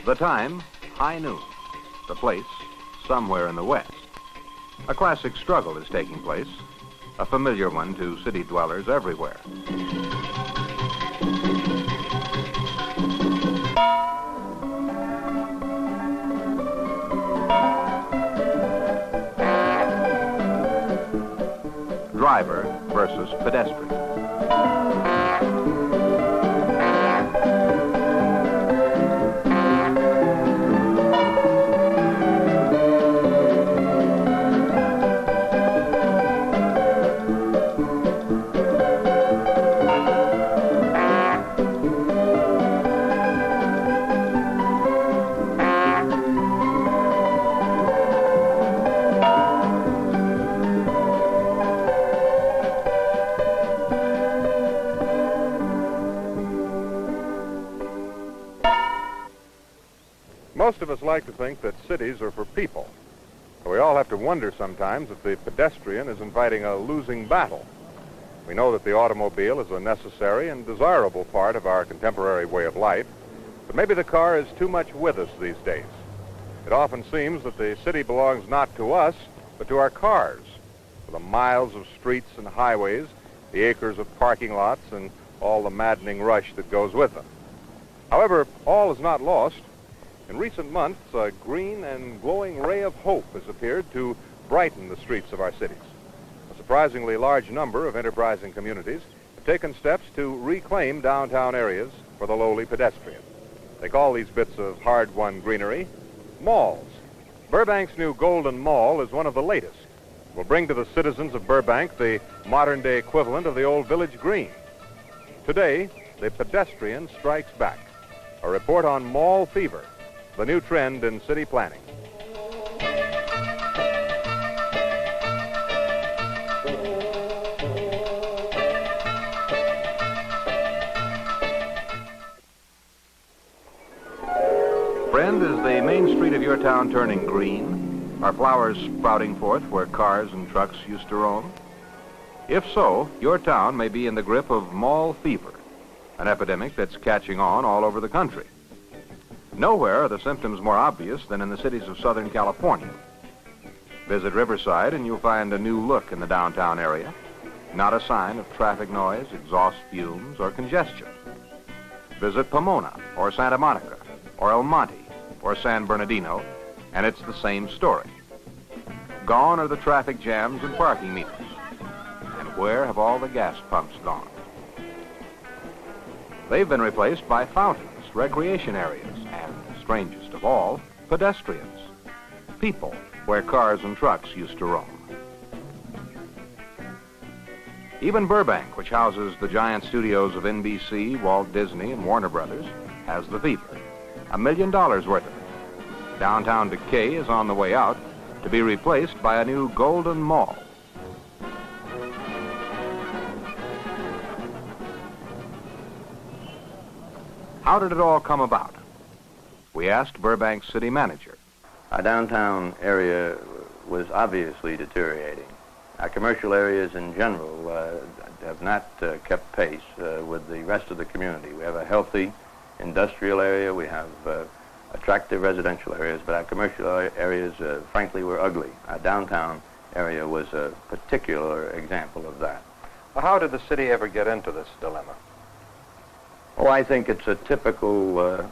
The time, high noon. The place, somewhere in the west. A classic struggle is taking place, a familiar one to city dwellers everywhere. Driver versus pedestrian. Most of us like to think that cities are for people. But we all have to wonder sometimes if the pedestrian isn't fighting a losing battle. We know that the automobile is a necessary and desirable part of our contemporary way of life, but maybe the car is too much with us these days. It often seems that the city belongs not to us, but to our cars, for the miles of streets and highways, the acres of parking lots, and all the maddening rush that goes with them. However, all is not lost. In recent months, a green and glowing ray of hope has appeared to brighten the streets of our cities. A surprisingly large number of enterprising communities have taken steps to reclaim downtown areas for the lowly pedestrian. They call these bits of hard-won greenery malls. Burbank's new Golden Mall is one of the latest. It will bring to the citizens of Burbank the modern-day equivalent of the old Village Green. Today, the pedestrian strikes back. A report on mall fever, the new trend in city planning. Friend, is the main street of your town turning green? Are flowers sprouting forth where cars and trucks used to roam? If so, your town may be in the grip of mall fever, an epidemic that's catching on all over the country. Nowhere are the symptoms more obvious than in the cities of Southern California. Visit Riverside and you'll find a new look in the downtown area. Not a sign of traffic noise, exhaust fumes, or congestion. Visit Pomona, or Santa Monica, or El Monte, or San Bernardino, and it's the same story. Gone are the traffic jams and parking meters. And where have all the gas pumps gone? They've been replaced by fountains, recreation areas, and, strangest of all, pedestrians. People where cars and trucks used to roam. Even Burbank, which houses the giant studios of NBC, Walt Disney, and Warner Brothers, has the fever. $1 million worth of it. Downtown decay is on the way out to be replaced by a new Golden Mall. How did it all come about? We asked Burbank's city manager. Our downtown area was obviously deteriorating. Our commercial areas in general have not kept pace with the rest of the community. We have a healthy industrial area, we have attractive residential areas, but our commercial areas, frankly, were ugly. Our downtown area was a particular example of that. How did the city ever get into this dilemma? Oh, I think it's a typical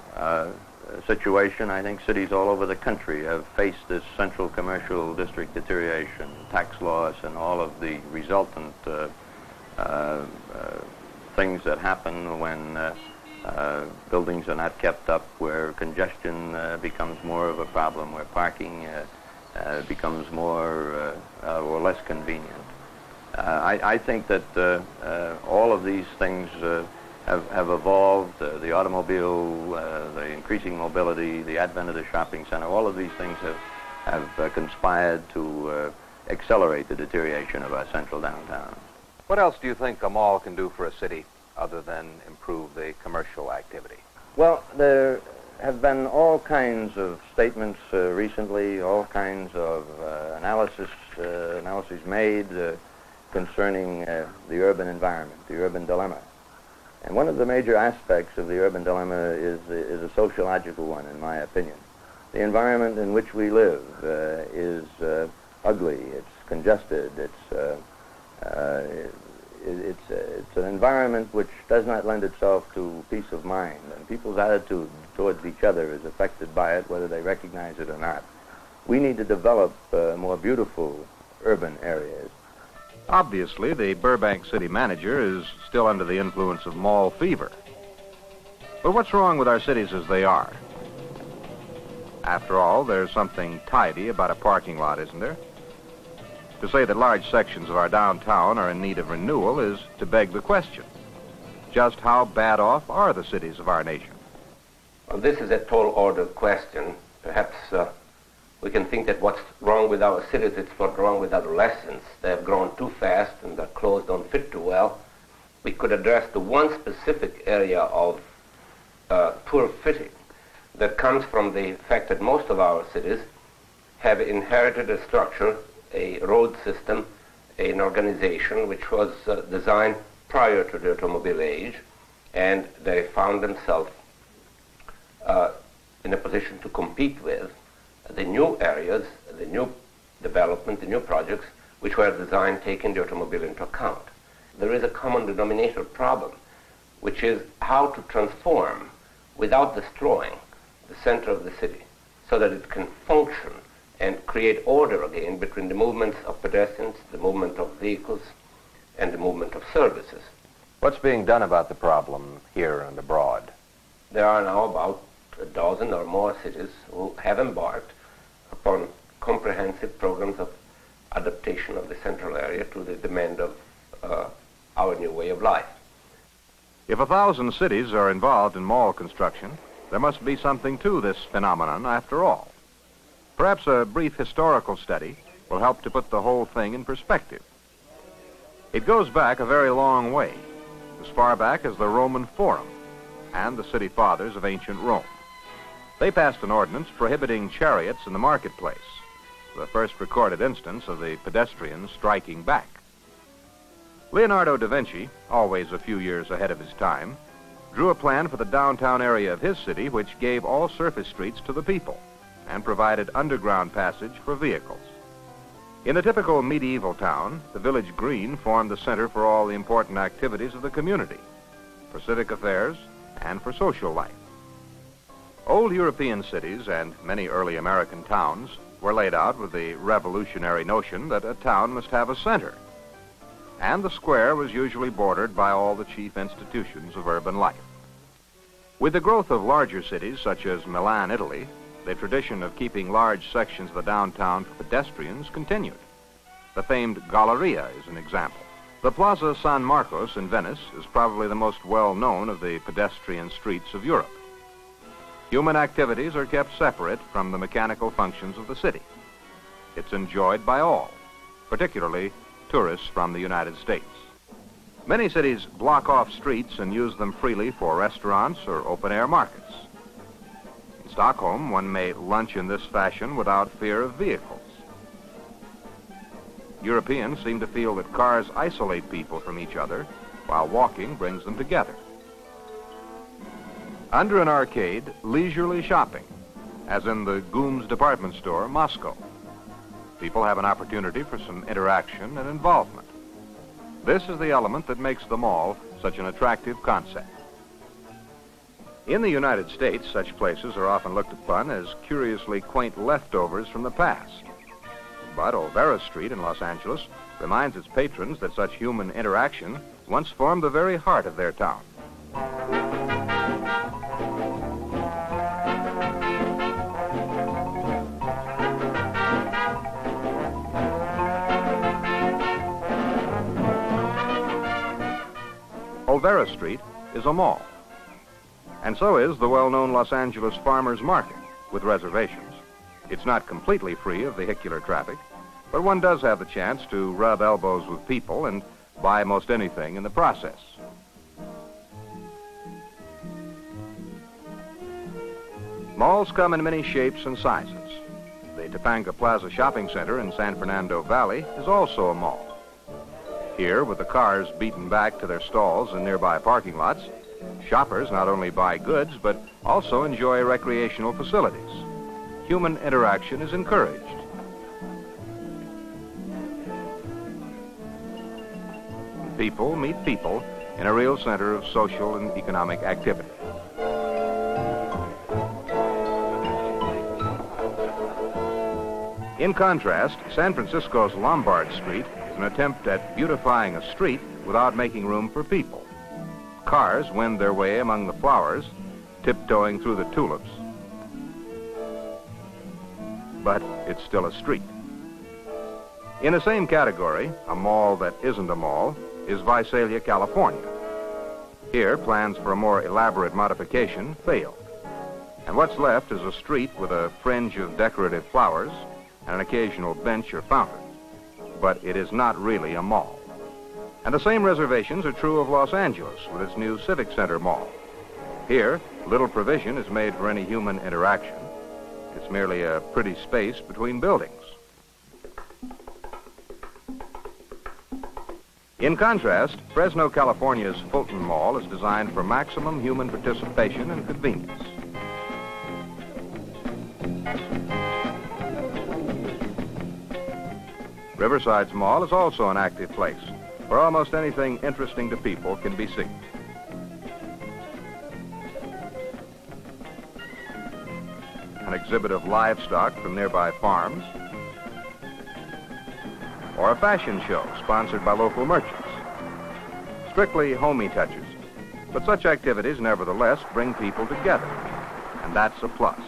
situation. I think cities all over the country have faced this central commercial district deterioration, tax loss, and all of the resultant things that happen when buildings are not kept up, where congestion becomes more of a problem, where parking becomes more or less convenient. I think that all of these things have evolved. The automobile, the increasing mobility, the advent of the shopping center, all of these things have conspired to accelerate the deterioration of our central downtown. What else do you think a mall can do for a city other than improve the commercial activity? Well, there have been all kinds of statements recently, all kinds of analyses made concerning the urban environment, the urban dilemma. And one of the major aspects of the urban dilemma is a sociological one, in my opinion. The environment in which we live is ugly, it's congested, it's an environment which does not lend itself to peace of mind, and people's attitude towards each other is affected by it, whether they recognize it or not. We need to develop more beautiful urban areas. Obviously, the Burbank city manager is still under the influence of mall fever. But what's wrong with our cities as they are? After all, there's something tidy about a parking lot, isn't there? To say that large sections of our downtown are in need of renewal is to beg the question. Just how bad off are the cities of our nation? Well, this is a tall order question. Perhaps we can think that what's wrong with our cities is what's wrong with adolescents. They have grown too fast and their clothes don't fit too well. We could address the one specific area of poor fitting that comes from the fact that most of our cities have inherited a structure, a road system, an organization which was designed prior to the automobile age, and they found themselves in a position to compete with the new areas, the new development, the new projects, which were designed taking the automobile into account. There is a common denominator problem, which is how to transform without destroying the center of the city so that it can function and create order again between the movements of pedestrians, the movement of vehicles, and the movement of services. What's being done about the problem here and abroad? There are now about a dozen or more cities who have embarked upon comprehensive programs of adaptation of the central area to the demand of our new way of life. If 1,000 cities are involved in mall construction, there must be something to this phenomenon after all. Perhaps a brief historical study will help to put the whole thing in perspective. It goes back a very long way, as far back as the Roman Forum and the city fathers of ancient Rome. They passed an ordinance prohibiting chariots in the marketplace, the first recorded instance of the pedestrian striking back. Leonardo da Vinci, always a few years ahead of his time, drew a plan for the downtown area of his city which gave all surface streets to the people and provided underground passage for vehicles. In the typical medieval town, the village green formed the center for all the important activities of the community, for civic affairs and for social life. Old European cities and many early American towns were laid out with the revolutionary notion that a town must have a center, and the square was usually bordered by all the chief institutions of urban life. With the growth of larger cities such as Milan, Italy, the tradition of keeping large sections of the downtown for pedestrians continued. The famed Galleria is an example. The Plaza San Marcos in Venice is probably the most well-known of the pedestrian streets of Europe. Human activities are kept separate from the mechanical functions of the city. It's enjoyed by all, particularly tourists from the United States. Many cities block off streets and use them freely for restaurants or open-air markets. In Stockholm, one may lunch in this fashion without fear of vehicles. Europeans seem to feel that cars isolate people from each other, while walking brings them together. Under an arcade, leisurely shopping, as in the Gooms department store, Moscow. People have an opportunity for some interaction and involvement. This is the element that makes the mall such an attractive concept. In the United States, such places are often looked upon as curiously quaint leftovers from the past. But Olvera Street in Los Angeles reminds its patrons that such human interaction once formed the very heart of their town. Olvera Street is a mall. And so is the well-known Los Angeles Farmers Market, with reservations. It's not completely free of vehicular traffic, but one does have the chance to rub elbows with people and buy most anything in the process. Malls come in many shapes and sizes. The Topanga Plaza Shopping Center in San Fernando Valley is also a mall. Here, with the cars beaten back to their stalls in nearby parking lots, Shoppers not only buy goods, but also enjoy recreational facilities. Human interaction is encouraged. People meet people in a real center of social and economic activity. In contrast, San Francisco's Lombard Street is an attempt at beautifying a street without making room for people. Cars wend their way among the flowers, tiptoeing through the tulips. But it's still a street. In the same category, a mall that isn't a mall, is Visalia, California. Here, plans for a more elaborate modification failed. And what's left is a street with a fringe of decorative flowers and an occasional bench or fountain. But it is not really a mall. And the same reservations are true of Los Angeles with its new Civic Center Mall. Here, little provision is made for any human interaction. It's merely a pretty space between buildings. In contrast, Fresno, California's Fulton Mall is designed for maximum human participation and convenience. Riverside's mall is also an active place where almost anything interesting to people can be seen. An exhibit of livestock from nearby farms, or a fashion show sponsored by local merchants. Strictly homey touches, but such activities nevertheless bring people together, and that's a plus.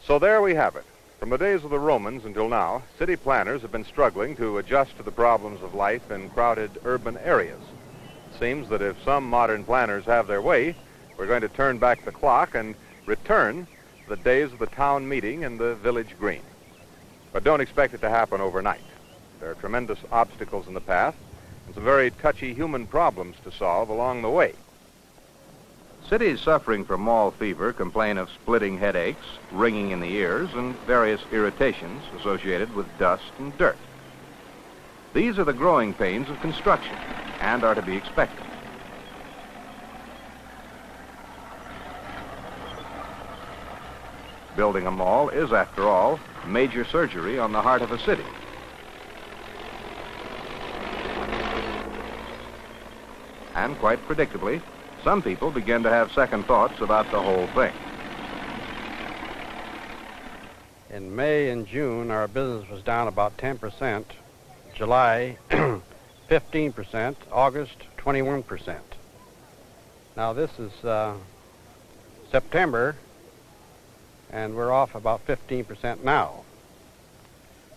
So there we have it. From the days of the Romans until now, city planners have been struggling to adjust to the problems of life in crowded urban areas. It seems that if some modern planners have their way, we're going to turn back the clock and return to the days of the town meeting in the village green. But don't expect it to happen overnight. There are tremendous obstacles in the path and some very touchy human problems to solve along the way. Cities suffering from mall fever complain of splitting headaches, ringing in the ears, and various irritations associated with dust and dirt. These are the growing pains of construction and are to be expected. Building a mall is, after all, major surgery on the heart of a city. And quite predictably, some people begin to have second thoughts about the whole thing. In May and June, our business was down about 10%. July, 15%. August, 21%. Now this is September, and we're off about 15% now.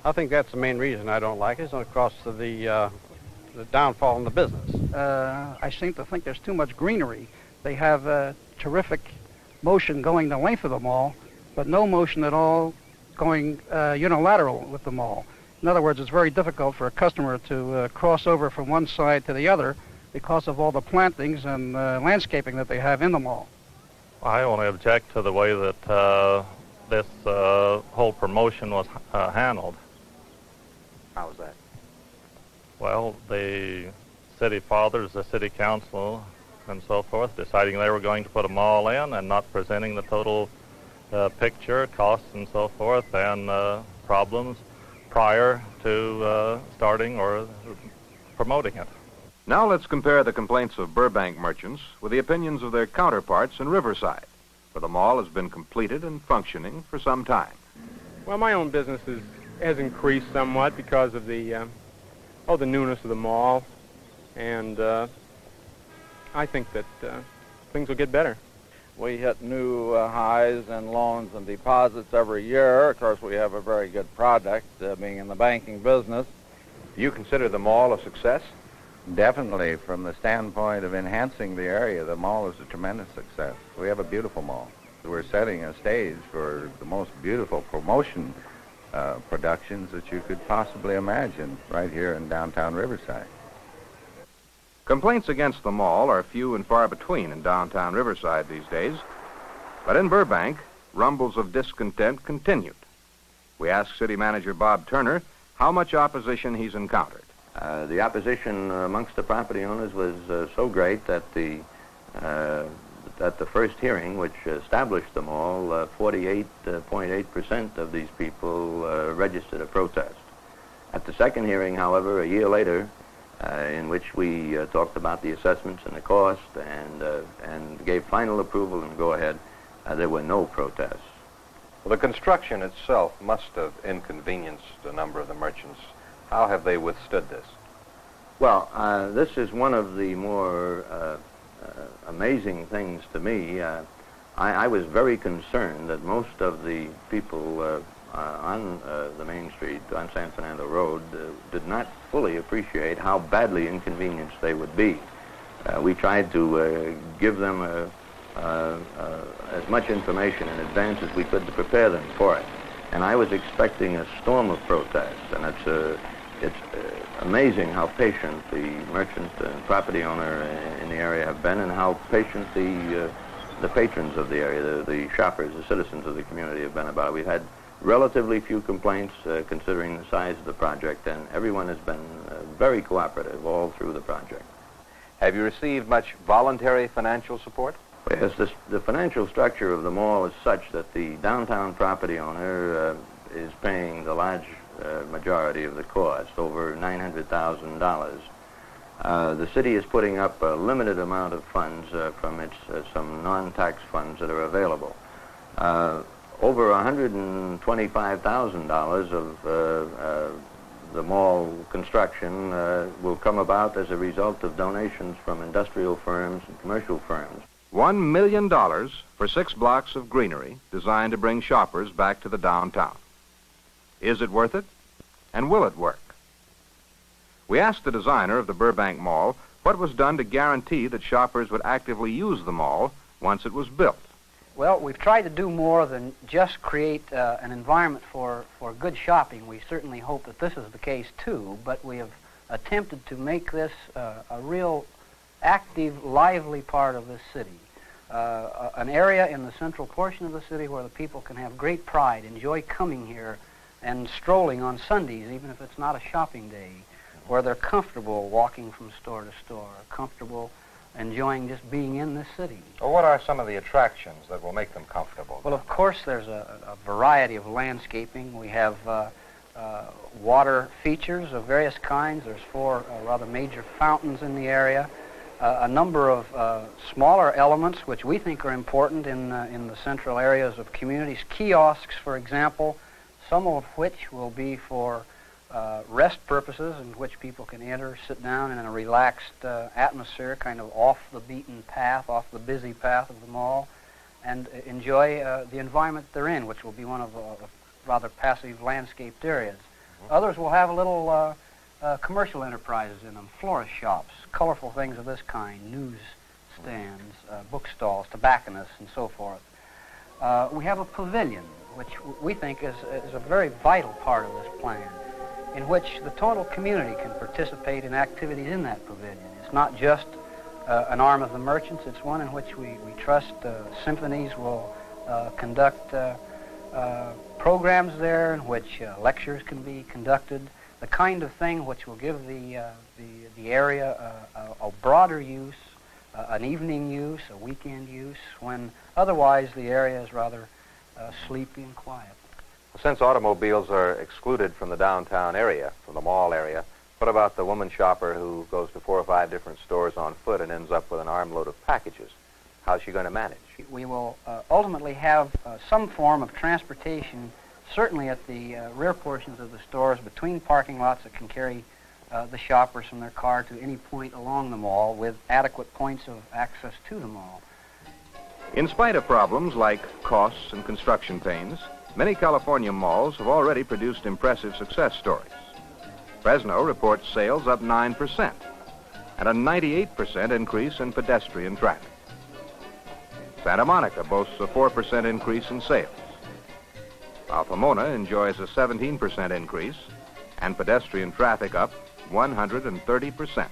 I think that's the main reason I don't like it. It's because of the downfall in the business. I seem to think there's too much greenery. They have terrific motion going the length of the mall, but no motion at all going unilateral with the mall. In other words, it's very difficult for a customer to cross over from one side to the other because of all the plantings and landscaping that they have in the mall. I only object to the way that this whole promotion was handled. How is that? Well, the city fathers, the city council, and so forth, deciding they were going to put a mall in and not presenting the total picture, costs, and so forth, and problems prior to starting or promoting it. Now let's compare the complaints of Burbank merchants with the opinions of their counterparts in Riverside, where the mall has been completed and functioning for some time. Well, my own business has increased somewhat because of the newness of the mall, and I think that things will get better. We hit new highs in loans and deposits every year. Of course, we have a very good product, being in the banking business. Do you consider the mall a success? Definitely, from the standpoint of enhancing the area, the mall is a tremendous success. We have a beautiful mall. We're setting a stage for the most beautiful promotion productions that you could possibly imagine right here in downtown Riverside. Complaints against the mall are few and far between in downtown Riverside these days, but in Burbank, rumbles of discontent continued. We asked City Manager Bob Turner how much opposition he's encountered. The opposition amongst the property owners was so great that the first hearing, which established the mall, 48.8% of these people registered a protest. At the second hearing, however, a year later, in which we talked about the assessments and the cost and gave final approval and go-ahead, there were no protests. Well, the construction itself must have inconvenienced a number of the merchants. How have they withstood this? Well, this is one of the more amazing things to me. I was very concerned that most of the people on the main street, on San Fernando Road, did not fully appreciate how badly inconvenienced they would be. We tried to give them as much information in advance as we could to prepare them for it. And I was expecting a storm of protest, and it's amazing how patient the merchant and property owner in the area have been, and how patient the patrons of the area, the shoppers, the citizens of the community have been about it. We've had relatively few complaints considering the size of the project, and everyone has been very cooperative all through the project. Have you received much voluntary financial support? Yes, the financial structure of the mall is such that the downtown property owner is paying the large majority of the cost, over $900,000. The city is putting up a limited amount of funds from its some non-tax funds that are available. Over $125,000 of the mall construction will come about as a result of donations from industrial firms and commercial firms. $1 million for 6 blocks of greenery designed to bring shoppers back to the downtown. Is it worth it? And will it work? We asked the designer of the Burbank Mall what was done to guarantee that shoppers would actively use the mall once it was built. Well, we've tried to do more than just create an environment for good shopping. We certainly hope that this is the case too, but we have attempted to make this a real active, lively part of this city. An area in the central portion of the city where the people can have great pride, enjoy coming here and strolling on Sundays, even if it's not a shopping day, where they're comfortable walking from store to store, comfortable enjoying just being in this city. Well, what are some of the attractions that will make them comfortable? Well, of course, there's a variety of landscaping. We have water features of various kinds. There's 4 rather major fountains in the area. A number of smaller elements which we think are important in the central areas of communities. Kiosks, for example, some of which will be for rest purposes, in which people can enter, sit down in a relaxed atmosphere, kind of off the beaten path, off the busy path of the mall, and enjoy the environment they're in, which will be one of rather passive landscaped areas. Others will have little commercial enterprises in them, florist shops, colorful things of this kind, news stands, bookstalls, tobacconists, and so forth. We have a pavilion, which we think is a very vital part of this plan, in which the total community can participate in activities in that pavilion. It's not just an arm of the merchants, it's one in which we trust symphonies will conduct programs there, in which lectures can be conducted, the kind of thing which will give the area a broader use, an evening use, a weekend use, when otherwise the area is rather sleepy and quiet. Since automobiles are excluded from the downtown area, from the mall area, what about the woman shopper who goes to 4 or 5 different stores on foot and ends up with an armload of packages? How's she going to manage? We will ultimately have some form of transportation, certainly at the rear portions of the stores, between parking lots that can carry the shoppers from their car to any point along the mall with adequate points of access to the mall. In spite of problems like costs and construction pains, many California malls have already produced impressive success stories. Fresno reports sales up 9% and a 98% increase in pedestrian traffic. Santa Monica boasts a 4% increase in sales. Altamona enjoys a 17% increase and pedestrian traffic up 130%.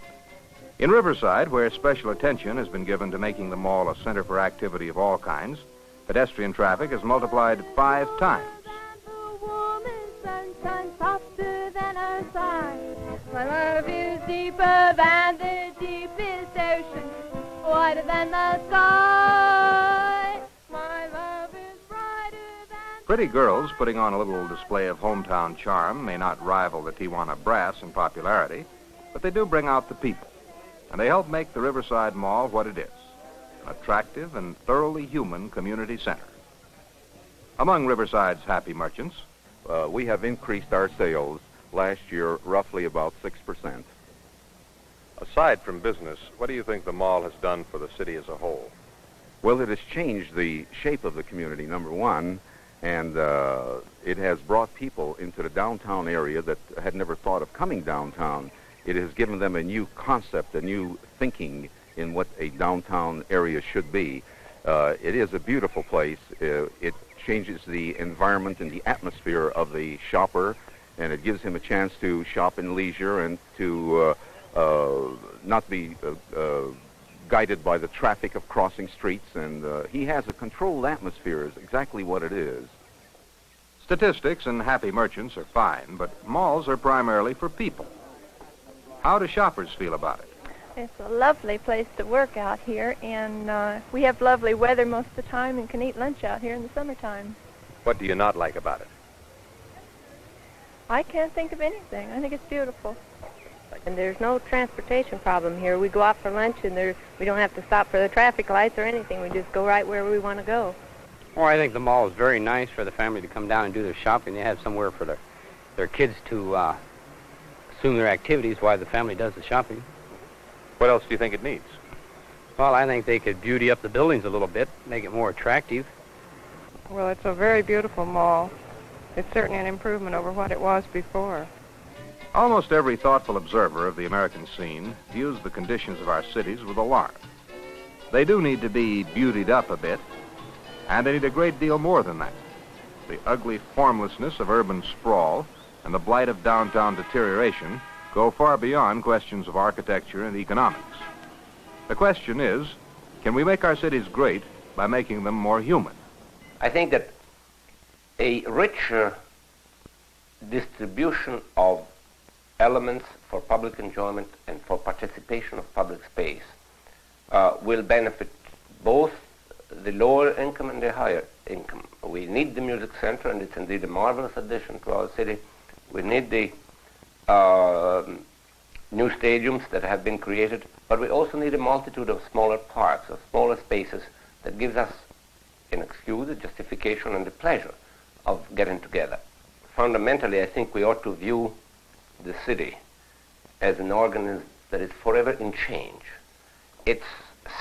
In Riverside, where special attention has been given to making the mall a center for activity of all kinds, pedestrian traffic has multiplied 5 times. My love is deeper than the deepest ocean, wider than the sky. My love is brighter than... Pretty girls putting on a little display of hometown charm may not rival the Tijuana Brass in popularity, but they do bring out the people, and they help make the Riverside Mall what it is, an attractive and thoroughly human community center. Among Riverside's happy merchants, we have increased our sales last year roughly about 6%. Aside from business, what do you think the mall has done for the city as a whole? Well, it has changed the shape of the community, number one, and it has brought people into the downtown area that had never thought of coming downtown. It has given them a new concept, a new thinking in what a downtown area should be. It is a beautiful place. It changes the environment and the atmosphere of the shopper, and it gives him a chance to shop in leisure and to not be guided by the traffic of crossing streets, and he has a controlled atmosphere is exactly what it is. statistics and happy merchants are fine, but malls are primarily for people. How do shoppers feel about it? It's a lovely place to work out here, and we have lovely weather most of the time and can eat lunch out here in the summertime. What do you not like about it? I can't think of anything. I think it's beautiful. And there's no transportation problem here. We go out for lunch, and we don't have to stop for the traffic lights or anything. We just go right where we want to go. Well, I think the mall is very nice for the family to come down and do their shopping. They have somewhere for their kids to assume their activities while the family does the shopping. What else do you think it needs? Well, I think they could beauty up the buildings a little bit, make it more attractive. Well, it's a very beautiful mall. It's certainly an improvement over what it was before. Almost every thoughtful observer of the American scene views the conditions of our cities with alarm. They do need to be beautied up a bit, and they need a great deal more than that. The ugly formlessness of urban sprawl and the blight of downtown deterioration go far beyond questions of architecture and economics. The question is, can we make our cities great by making them more human? I think that a richer distribution of elements for public enjoyment and for participation of public space will benefit both the lower income and the higher income. We need the music center, and it's indeed a marvelous addition to our city. We need the new stadiums that have been created, but we also need a multitude of smaller parks, of smaller spaces that gives us an excuse, a justification, and a pleasure of getting together. Fundamentally, I think we ought to view the city as an organism that is forever in change. Its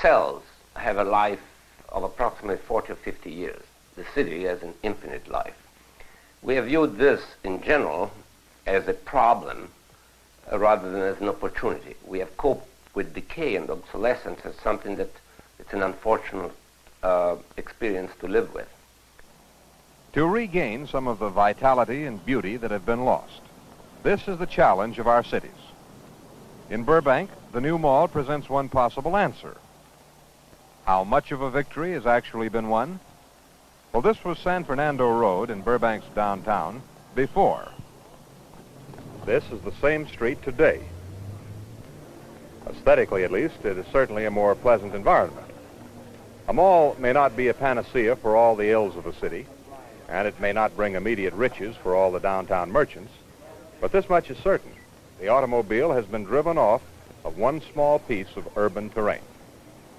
cells have a life of approximately 40 or 50 years. The city has an infinite life. We have viewed this in general as a problem rather than as an opportunity. We have coped with decay and obsolescence as something that it's an unfortunate experience to live with. To regain some of the vitality and beauty that have been lost, this is the challenge of our cities. In Burbank, the new mall presents one possible answer. How much of a victory has actually been won? Well, this was San Fernando Road in Burbank's downtown before. This is the same street today. Aesthetically, at least, it is certainly a more pleasant environment. A mall may not be a panacea for all the ills of a city, and it may not bring immediate riches for all the downtown merchants, but this much is certain. The automobile has been driven off of one small piece of urban terrain.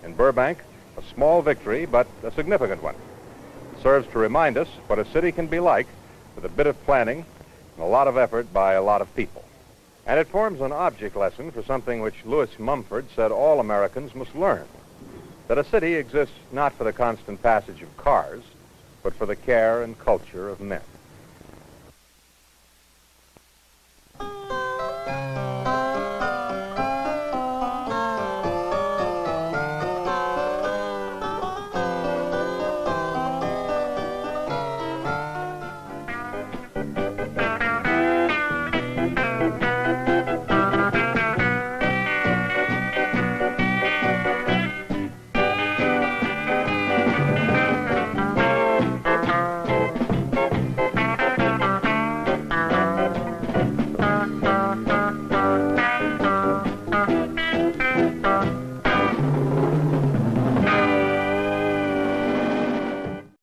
In Burbank, a small victory, but a significant one. It serves to remind us what a city can be like with a bit of planning and a lot of effort by a lot of people. And it forms an object lesson for something which Lewis Mumford said all Americans must learn, that a city exists not for the constant passage of cars, but for the care and culture of men.